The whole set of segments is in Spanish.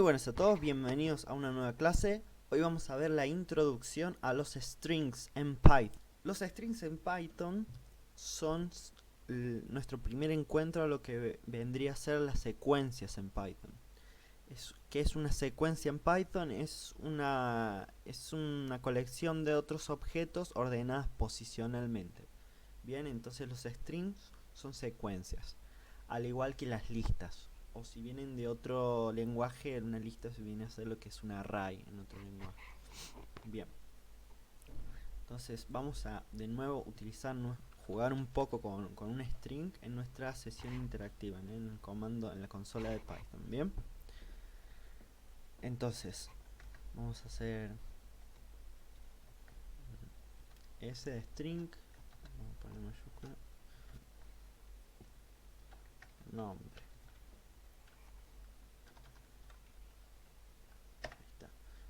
buenas a todos, bienvenidos a una nueva clase. Hoy vamos a ver la introducción a los strings en Python. Los strings en Python son nuestro primer encuentro a lo que vendría a ser las secuencias en Python. ¿Qué es una secuencia en Python? Es una colección de otros objetos ordenadas posicionalmente. Bien, entonces los strings son secuencias, al igual que las listas. O si vienen de otro lenguaje, una lista se viene a ser lo que es un array en otro lenguaje. Bien, entonces vamos a de nuevo jugar un poco con un string en nuestra sesión interactiva, en el comando, en la consola de Python. Bien, entonces vamos a hacer S de string, vamos a poner mayúscula, nombre.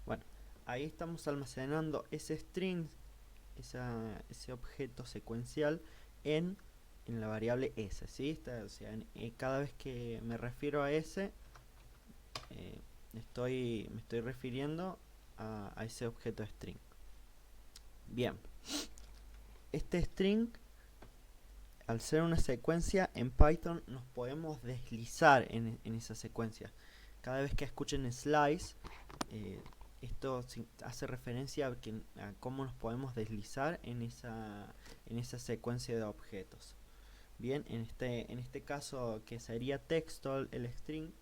Bueno, ahí estamos almacenando ese string, ese objeto secuencial en la variable s, ¿sí? O sea, cada vez que me refiero a s, me estoy refiriendo a ese objeto string. Bien, este string, al ser una secuencia en Python, nos podemos deslizar en esa secuencia. Cada vez que escuchen slice, esto hace referencia a cómo nos podemos deslizar en esa secuencia de objetos. Bien, en este caso, que sería texto el string,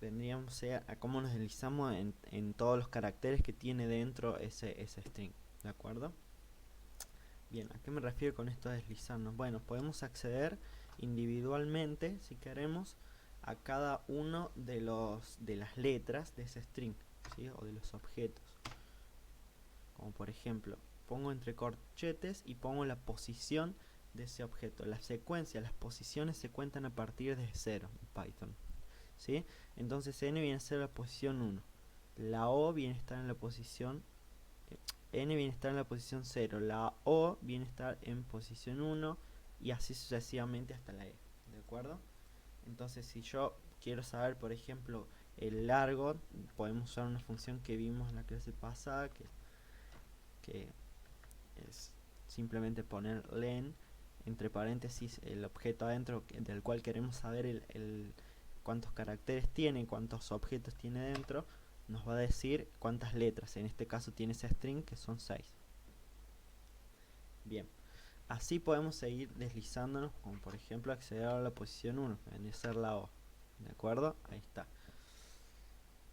vendríamos a cómo nos deslizamos en todos los caracteres que tiene dentro ese string. ¿De acuerdo? Bien, ¿a qué me refiero con esto de deslizarnos? Bueno, podemos acceder individualmente, si queremos, a cada uno de las letras de ese string, ¿sí? O de los objetos. Como por ejemplo, pongo entre corchetes y pongo la posición de ese objeto. La secuencia, las posiciones se cuentan a partir de 0 en Python, ¿sí? Entonces n viene a ser la posición 1. La O viene a estar en la posición n viene a estar en la posición 0, la O viene a estar en posición 1 y así sucesivamente hasta la E, ¿de acuerdo? Entonces si yo quiero saber, por ejemplo, el largo, podemos usar una función que vimos en la clase pasada, que es simplemente poner len, entre paréntesis, el objeto adentro del cual queremos saber cuántos caracteres tiene, cuántos objetos tiene dentro. Nos va a decir cuántas letras, en este caso tiene ese string que son 6. Bien, así podemos seguir deslizándonos, como por ejemplo acceder a la posición 1, que viene a ser la O. ¿De acuerdo? Ahí está.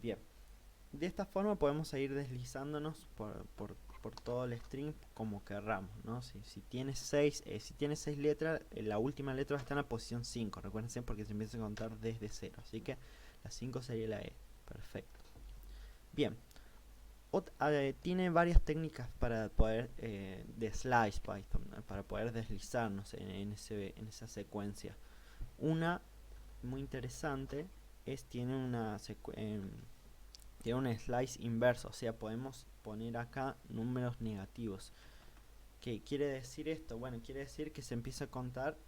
Bien, de esta forma podemos seguir deslizándonos por todo el string como querramos, ¿no? Si tiene 6 letras, la última letra está en la posición 5, recuérdense, porque se empieza a contar desde 0, así que la 5 sería la E. Perfecto. Bien, tiene varias técnicas para poder de slice Python, para poder deslizarnos en esa secuencia. Una muy interesante tiene un slice inverso, o sea, podemos poner acá números negativos. ¿Qué quiere decir esto? Bueno, quiere decir que se empieza a contar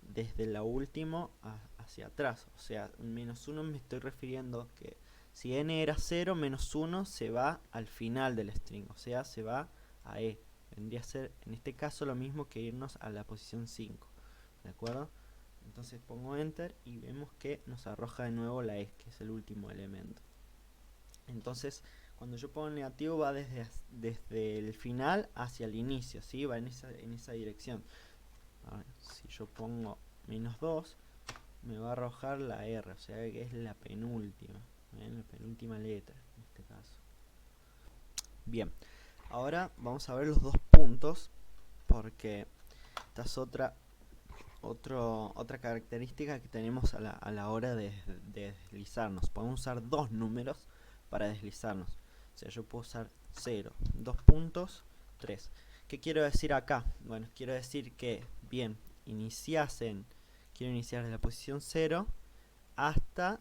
desde la última hacia atrás. O sea, menos 1 me estoy refiriendo que si n era 0, menos 1 se va al final del string, o sea, se va a E. Vendría a ser en este caso lo mismo que irnos a la posición 5. ¿De acuerdo? Entonces pongo enter y vemos que nos arroja de nuevo la E, que es el último elemento. Entonces, cuando yo pongo negativo va desde el final hacia el inicio, ¿sí? Va en esa dirección. Ahora, si yo pongo menos 2, me va a arrojar la R, o sea que es la penúltima, la penúltima letra en este caso. Bien, ahora vamos a ver los dos puntos, porque esta es otra característica que tenemos a la hora de deslizarnos. Podemos usar dos números para deslizarnos. O sea, yo puedo usar 0, 2 puntos, 3. ¿Qué quiero decir acá? Bueno, quiero decir que, bien, quiero iniciar desde la posición 0 hasta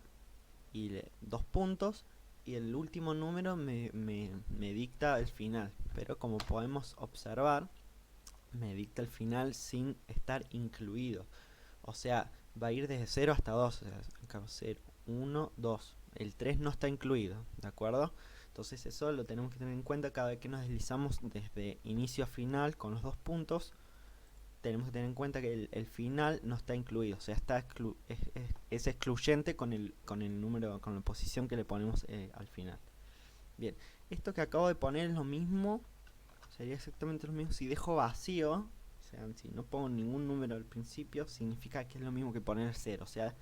2 puntos, y el último número me dicta el final. Pero como podemos observar, me dicta el final sin estar incluido. O sea, va a ir desde 0 hasta 2. O sea, 0, 1, 2. el 3 no está incluido, ¿de acuerdo? Entonces eso lo tenemos que tener en cuenta cada vez que nos deslizamos desde inicio a final con los dos puntos. Tenemos que tener en cuenta que el final no está incluido, o sea, es excluyente con el número, con la posición que le ponemos al final. Bien, esto que acabo de poner es lo mismo, sería exactamente lo mismo si dejo vacío, o sea, si no pongo ningún número al principio, significa que es lo mismo que poner 0, o sea,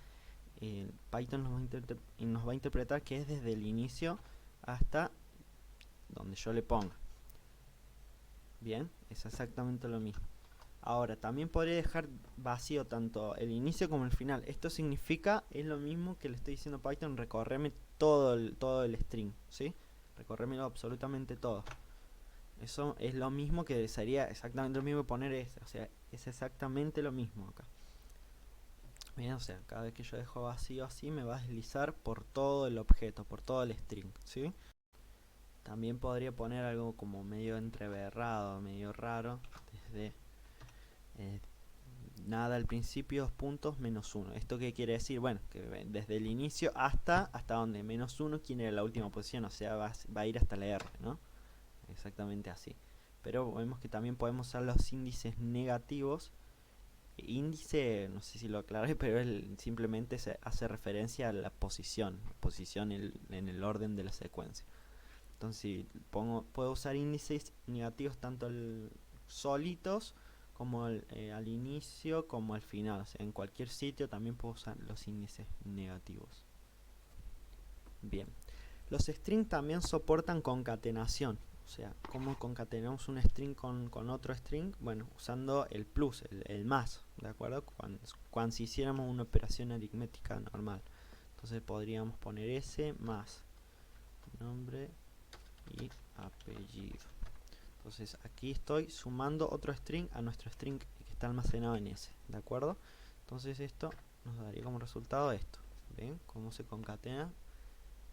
Python nos va a interpretar que es desde el inicio hasta donde yo le ponga. Bien, es exactamente lo mismo. Ahora, también podría dejar vacío tanto el inicio como el final. Esto significa, es lo mismo que le estoy diciendo a Python, recorreme todo el string, ¿sí? Recorremelo absolutamente todo. Eso es lo mismo que sería exactamente lo mismo que poner ese, o sea, es exactamente lo mismo acá. Bien, o sea, cada vez que yo dejo vacío así me va a deslizar por todo el objeto, por todo el string, ¿sí? También podría poner algo como medio entreverrado, medio raro, desde nada al principio, 2 puntos, menos 1. ¿Esto qué quiere decir? Bueno, que desde el inicio hasta donde menos 1, ¿quién era la última posición? O sea, va a ir hasta la R, ¿no? Exactamente así. Pero vemos que también podemos usar los índices negativos. Índice, no sé si lo aclaré, pero simplemente se hace referencia a la posición en el orden de la secuencia. Entonces, si puedo usar índices negativos tanto solitos como al inicio como al final. O sea, en cualquier sitio también puedo usar los índices negativos. Bien. Los strings también soportan concatenación. O sea, ¿cómo concatenamos un string con otro string? Bueno, usando el plus, el más, ¿de acuerdo? Cuando si hiciéramos una operación aritmética normal. Entonces podríamos poner ese más nombre y apellido. Entonces aquí estoy sumando otro string a nuestro string que está almacenado en ese, ¿de acuerdo? Entonces esto nos daría como resultado esto. ¿Ven cómo se concatena?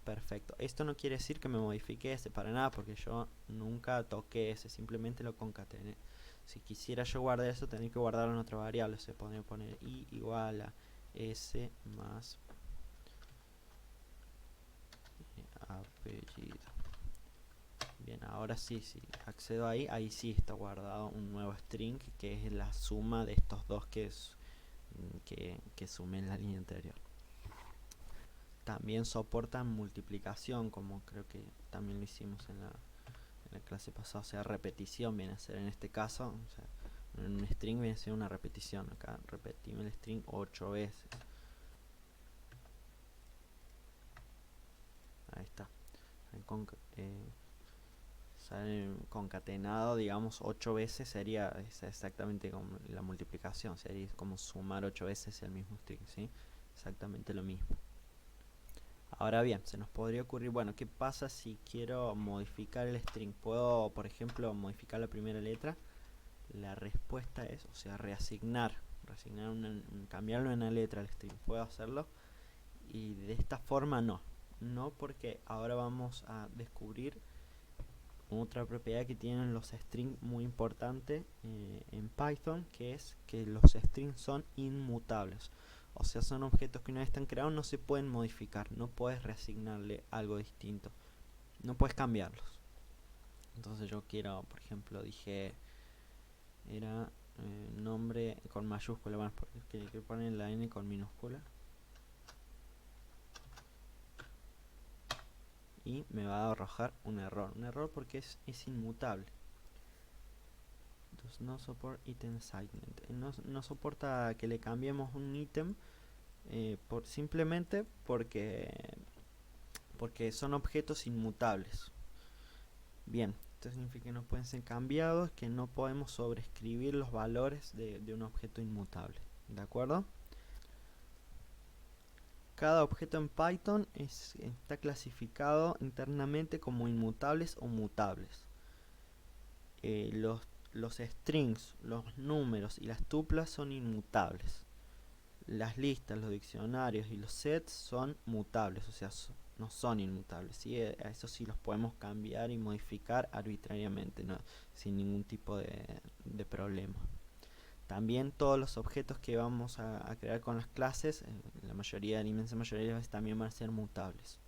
Perfecto. Esto no quiere decir que me modifique ese para nada, porque yo nunca toqué ese, simplemente lo concatené. Si quisiera yo guardar eso, tendría que guardarlo en otra variable. Se podría poner i igual a s más apellido. Bien, ahora sí, si accedo ahí sí está guardado un nuevo string que es la suma de estos dos que sumé en la línea anterior. También soportan multiplicación, como creo que también lo hicimos en la clase pasada, o sea, repetición viene a ser en este caso, o sea, en un string viene a ser una repetición. Acá repetimos el string 8 veces. Ahí está. Sale concatenado, digamos, 8 veces sería exactamente como la multiplicación, sería como sumar 8 veces el mismo string, ¿sí? Exactamente lo mismo. Ahora bien, se nos podría ocurrir, bueno, ¿qué pasa si quiero modificar el string? ¿Puedo, por ejemplo, modificar la primera letra? La respuesta es, o sea, cambiarlo en una letra al string. ¿Puedo hacerlo? Y de esta forma no. No, porque ahora vamos a descubrir otra propiedad que tienen los strings muy importante en Python, que es que los strings son inmutables. O sea, son objetos que una vez están creados no se pueden modificar, no puedes reasignarle algo distinto, no puedes cambiarlos. Entonces yo quiero, por ejemplo, dije era nombre con mayúscula, bueno, porque quiero poner la n con minúscula y me va a arrojar un error porque es inmutable. Does not support item assignment. No soporta que le cambiemos un ítem simplemente porque son objetos inmutables. Bien, esto significa que no pueden ser cambiados, que no podemos sobreescribir los valores de un objeto inmutable. ¿De acuerdo? Cada objeto en Python está clasificado internamente como inmutables o mutables. Los strings, los números y las tuplas son inmutables. Las listas, los diccionarios y los sets son mutables, o sea, no son inmutables, ¿sí? A eso sí los podemos cambiar y modificar arbitrariamente, ¿no? Sin ningún tipo de problema. También todos los objetos que vamos a crear con las clases, la inmensa mayoría de las veces también van a ser mutables.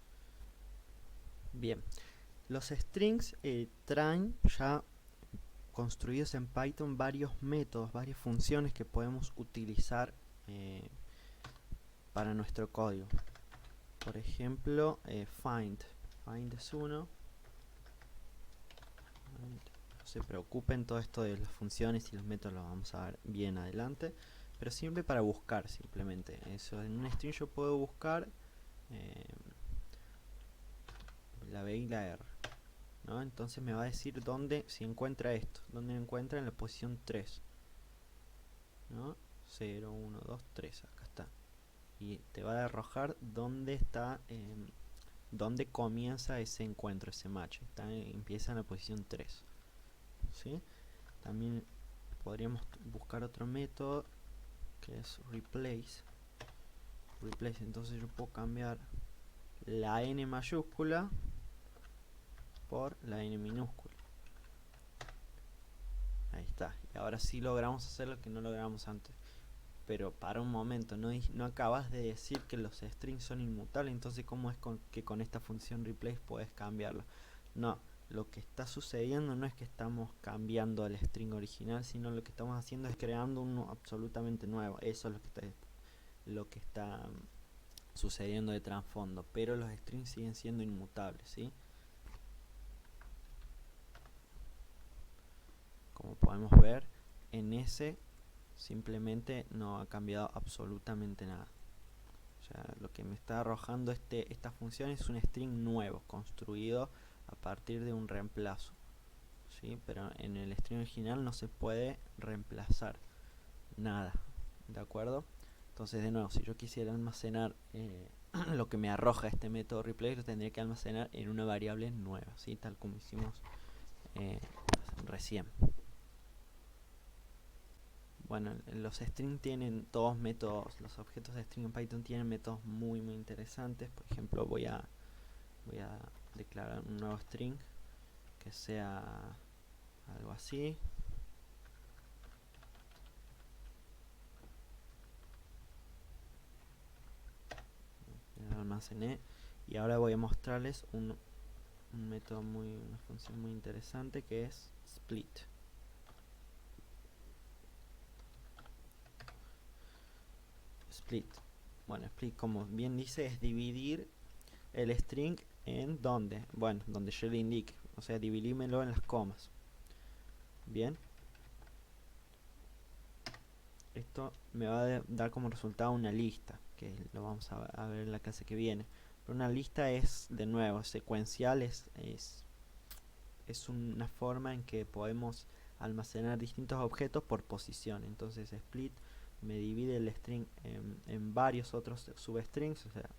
Bien, los strings traen ya construidos en Python varios métodos, varias funciones que podemos utilizar para nuestro código. Por ejemplo, find es uno. No se preocupen, todo esto de las funciones y los métodos lo vamos a ver bien adelante, pero siempre para buscar, simplemente eso. En un string yo puedo buscar la B y la R, ¿no? Entonces me va a decir dónde, si encuentra esto, dónde lo encuentra en la posición 3, ¿no? 0, 1, 2, 3, acá está. Y te va a arrojar dónde está, dónde comienza ese encuentro, ese match. Empieza en la posición 3, ¿sí? También podríamos buscar otro método que es replace. Entonces yo puedo cambiar la n mayúscula por la n minúscula. Ahí está. Y ahora sí logramos hacer lo que no logramos antes. Pero para un momento, no acabas de decir que los strings son inmutables, entonces ¿cómo es que con esta función replace puedes cambiarlo? No, lo que está sucediendo no es que estamos cambiando el string original, sino lo que estamos haciendo es creando uno absolutamente nuevo. Eso es lo que está sucediendo de trasfondo, pero los strings siguen siendo inmutables, ¿sí? Como podemos ver, en ese simplemente no ha cambiado absolutamente nada. O sea, lo que me está arrojando esta función es un string nuevo, construido a partir de un reemplazo, ¿sí? Pero en el string original no se puede reemplazar nada, ¿de acuerdo? Entonces, de nuevo, si yo quisiera almacenar lo que me arroja este método replace, lo tendría que almacenar en una variable nueva, ¿sí? Tal como hicimos recién. Bueno, los strings tienen todos métodos, los objetos de string en Python tienen métodos muy interesantes. Por ejemplo, voy a declarar un nuevo string que sea algo así. Lo almacené y ahora voy a mostrarles un método una función muy interesante que es split. Bueno, split, como bien dice, es dividir el string en donde, bueno, donde yo le indique, o sea, dividímelo en las comas. Bien, esto me va a dar como resultado una lista, que lo vamos a ver en la clase que viene. Pero una lista es, de nuevo, secuencial, es una forma en que podemos almacenar distintos objetos por posición. Entonces split me divide el string en varios otros substrings, o sea,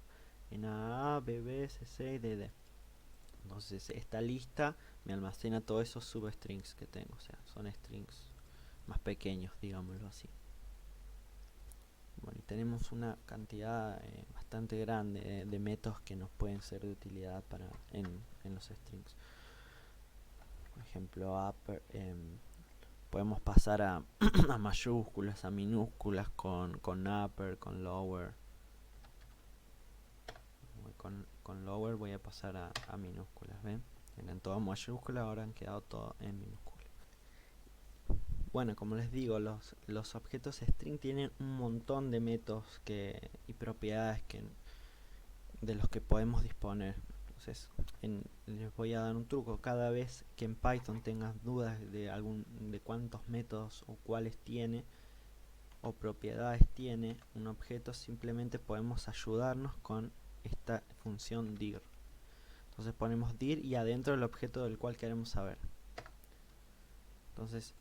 en A, B, B, C, C y D, D. Entonces esta lista me almacena todos esos substrings que tengo, o sea, son strings más pequeños, digámoslo así. Bueno, y tenemos una cantidad bastante grande de métodos que nos pueden ser de utilidad en los strings. Por ejemplo, upper, podemos pasar a, a mayúsculas, a minúsculas con upper, con lower. Con lower voy a pasar a minúsculas, ¿ven? Eran todas mayúsculas, ahora han quedado todo en minúsculas. Bueno, como les digo, los objetos string tienen un montón de métodos y propiedades de los que podemos disponer. Entonces, les voy a dar un truco. Cada vez que en Python tengas dudas de cuántos métodos o cuáles tiene o propiedades tiene un objeto, simplemente podemos ayudarnos con esta función dir. Entonces ponemos dir y adentro el objeto del cual queremos saber. Entonces,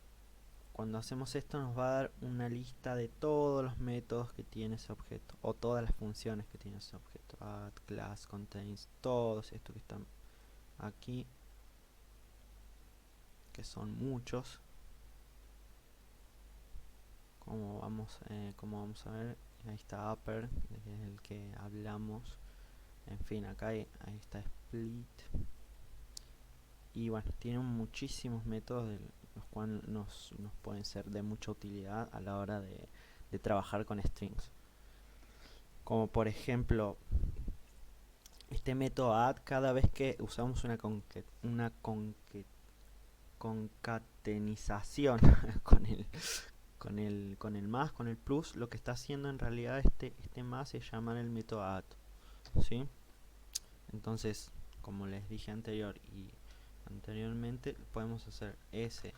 cuando hacemos esto nos va a dar una lista de todos los métodos que tiene ese objeto o todas las funciones que tiene ese objeto. Add, class, contains, todos estos que están aquí, que son muchos. Como vamos a ver, ahí está upper, que es el que hablamos. En fin, acá ahí está split. Y bueno, tienen muchísimos métodos de los cuales nos pueden ser de mucha utilidad a la hora de trabajar con strings. Como por ejemplo, este método add, cada vez que usamos una concatenización con el más, con el plus, lo que está haciendo en realidad este más se llama el método add, ¿sí? Entonces, como les dije anteriormente, podemos hacer ese.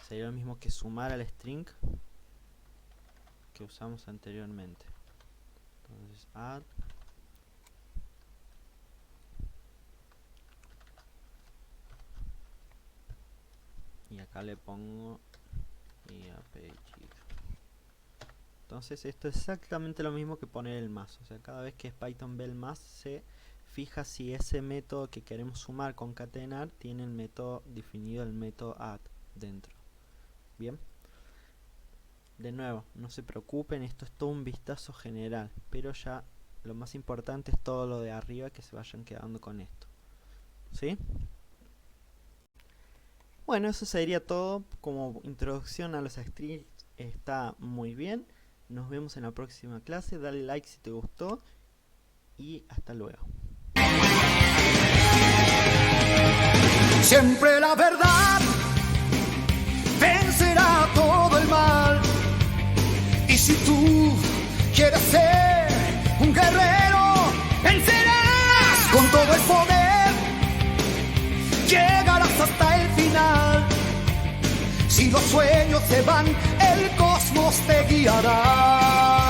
Sería lo mismo que sumar al string que usamos anteriormente. Entonces, add. Y acá le pongo y apellido. Entonces esto es exactamente lo mismo que poner el más. O sea, cada vez que Python ve el más, se fija si ese método que queremos sumar, concatenar, tiene el método definido, el método add dentro. Bien. De nuevo, no se preocupen, esto es todo un vistazo general. Pero ya lo más importante es todo lo de arriba, que se vayan quedando con esto. ¿Sí? Bueno, eso sería todo como introducción a los strings. Está muy bien. Nos vemos en la próxima clase. Dale like si te gustó. Y hasta luego. Siempre la verdad vencerá todo el mal. Y si tú quieres ser un guerrero, vencerás con todo el poder. Llegarás hasta el final. Si los sueños se van, el cosmos te guiará.